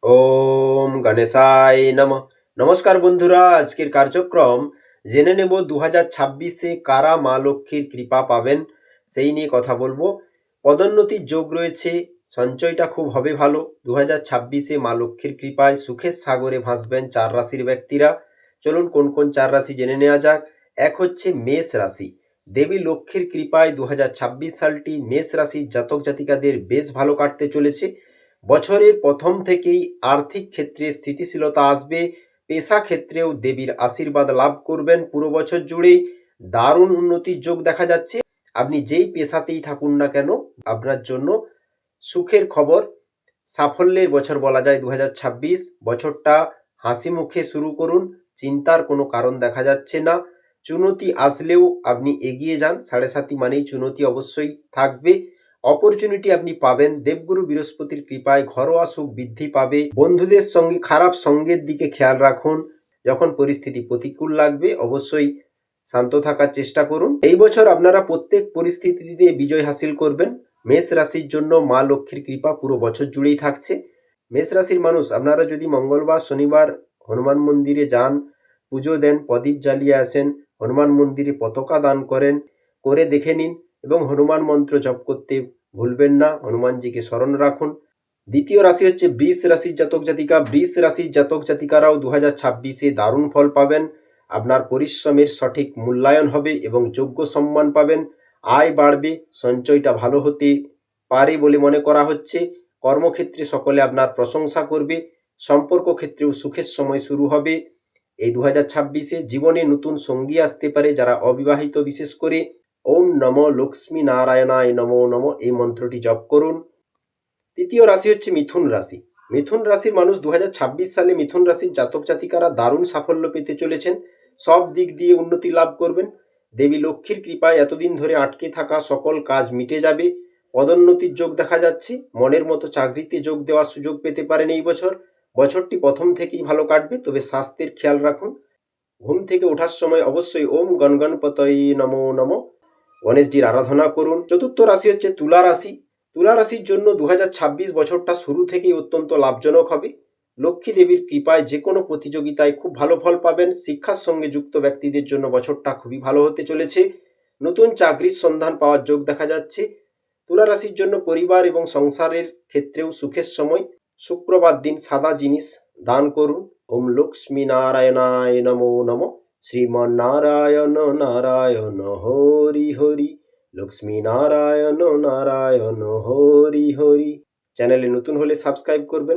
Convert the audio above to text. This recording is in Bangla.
ওম গণেশায় নমঃ। নমস্কার বন্ধুরা, আজকের কার্যক্রম জেনে নেব 2026-এ কারা মা লক্ষ্মীর কৃপা পাবেন সেই নিয়ে কথা বলবো। পদোন্নতির যোগ রয়েছে, সঞ্চয়টা খুব হবে ভালো। 2026-এ মা লক্ষ্মীর কৃপায় সুখের সাগরে ভাসবেন 4 রাশির ব্যক্তিরা। চলুন কোন কোন 4 রাশি জেনে নেওয়া যাক। এক হচ্ছে মেষ রাশি। দেবী লক্ষ্মীর কৃপায় 2026 সালটি মেষ রাশির জাতক জাতিকাদের বেশ ভালো কাটতে চলেছে। বছরের প্রথম থেকেই আর্থিক ক্ষেত্রে স্থিতিশীলতা আসবে। পেশা ক্ষেত্রেও দেবীর আশীর্বাদ লাভ করবেন। পুরো বছর জুড়েই দারুণ উন্নতির যোগ দেখা যাচ্ছে। আপনি যেই পেশাতেই থাকুন না কেন, আপনার জন্য সুখের খবর। সাফল্যের বছর বলা যায় 2026 বছরটা। হাসি মুখে শুরু করুন, চিন্তার কোনো কারণ দেখা যাচ্ছে না। চুনতি আসলেও আপনি এগিয়ে যান। 7.5 মানেই চুনতি অবশ্যই থাকবে। অপরচুনিটি আপনি পাবেন। দেবগুরু বৃহস্পতির কৃপায় ঘরোয়া সুখ বৃদ্ধি পাবে। বন্ধুদের সঙ্গে খারাপ সঙ্গের দিকে খেয়াল রাখুন। যখন পরিস্থিতি প্রতিকূল লাগবে অবশ্যই শান্ত থাকার চেষ্টা করুন। এই বছর আপনারা প্রত্যেক পরিস্থিতিতে বিজয় হাসিল করবেন। মেষ রাশির জন্য মা লক্ষ্মীর কৃপা পুরো বছর জুড়েই থাকছে। মেষ রাশির মানুষ, আপনারা যদি মঙ্গলবার শনিবার হনুমান মন্দিরে যান, পুজো দেন, প্রদীপ জ্বালিয়ে আসেন, হনুমান মন্দিরে পতাকা দান করেন, করে দেখে নিন এবং হনুমান মন্ত্র জপ করতে ভুলবেন না। হনুমানজিকে স্মরণ রাখুন। দ্বিতীয় রাশি হচ্ছে বৃষ রাশির জাতক জাতিকা। বৃষ রাশির জাতক জাতিকারাও 2026-এ দারুণ ফল পাবেন। আপনার পরিশ্রমের সঠিক মূল্যায়ন হবে এবং যোগ্য সম্মান পাবেন। আয় বাড়বে, সঞ্চয়টা ভালো হতে পারে বলে মনে করা হচ্ছে। কর্মক্ষেত্রে সকলে আপনার প্রশংসা করবে। সম্পর্ক ক্ষেত্রেও সুখের সময় শুরু হবে। এই 2026-এ জীবনে নতুন সঙ্গী আসতে পারে যারা অবিবাহিত, বিশেষ করে ওম নম লক্ষ্মী নারায়ণায় নমো নম এই মন্ত্রটি জপ করুন। তৃতীয় রাশি হচ্ছে মিথুন রাশি। মিথুন রাশির মানুষ 2026 সালে মিথুন রাশির জাতক জাতিকারা দারুণ সাফল্য পেতে চলেছেন। সব দিক দিয়ে উন্নতি লাভ করবেন। দেবী লক্ষ্মীর কৃপায় এতদিন ধরে আটকে থাকা সকল কাজ মিটে যাবে। পদোন্নতির যোগ দেখা যাচ্ছে। মনের মতো চাকরিতে যোগ দেওয়ার সুযোগ পেতে পারেন এই বছর। বছরটি প্রথম থেকেই ভালো কাটবে, তবে স্বাস্থ্যের খেয়াল রাখুন। ঘুম থেকে ওঠার সময় অবশ্যই ওম গণগণপতয়ে নমো নমঃ গণেশজির আরাধনা করুন। চতুর্থ রাশি হচ্ছে তুলা রাশি। তুলা রাশির জন্য 2026 বছরটা শুরু থেকেই অত্যন্ত লাভজনক হবে। লক্ষ্মী দেবীর কৃপায় যে কোনো প্রতিযোগিতায় খুব ভালো ফল পাবেন। শিক্ষার সঙ্গে যুক্ত ব্যক্তিদের জন্য বছরটা খুবই ভালো হতে চলেছে। নতুন চাকরির সন্ধান পাওয়ার যোগ দেখা যাচ্ছে। তুলা রাশির জন্য পরিবার এবং সংসারের ক্ষেত্রেও সুখের সময়। শুক্রবার দিন সাদা জিনিস দান করুন। ওম লক্ষ্মী নারায়ণায় নমো নমঃ। শ্রীমন্নারায়ণ নারায়ণ হরি হরি। লক্ষ্মী নারায়ণ নারায়ণ হরি হরি। চ্যানেলে নতুন হলে সাবস্ক্রাইব করবেন।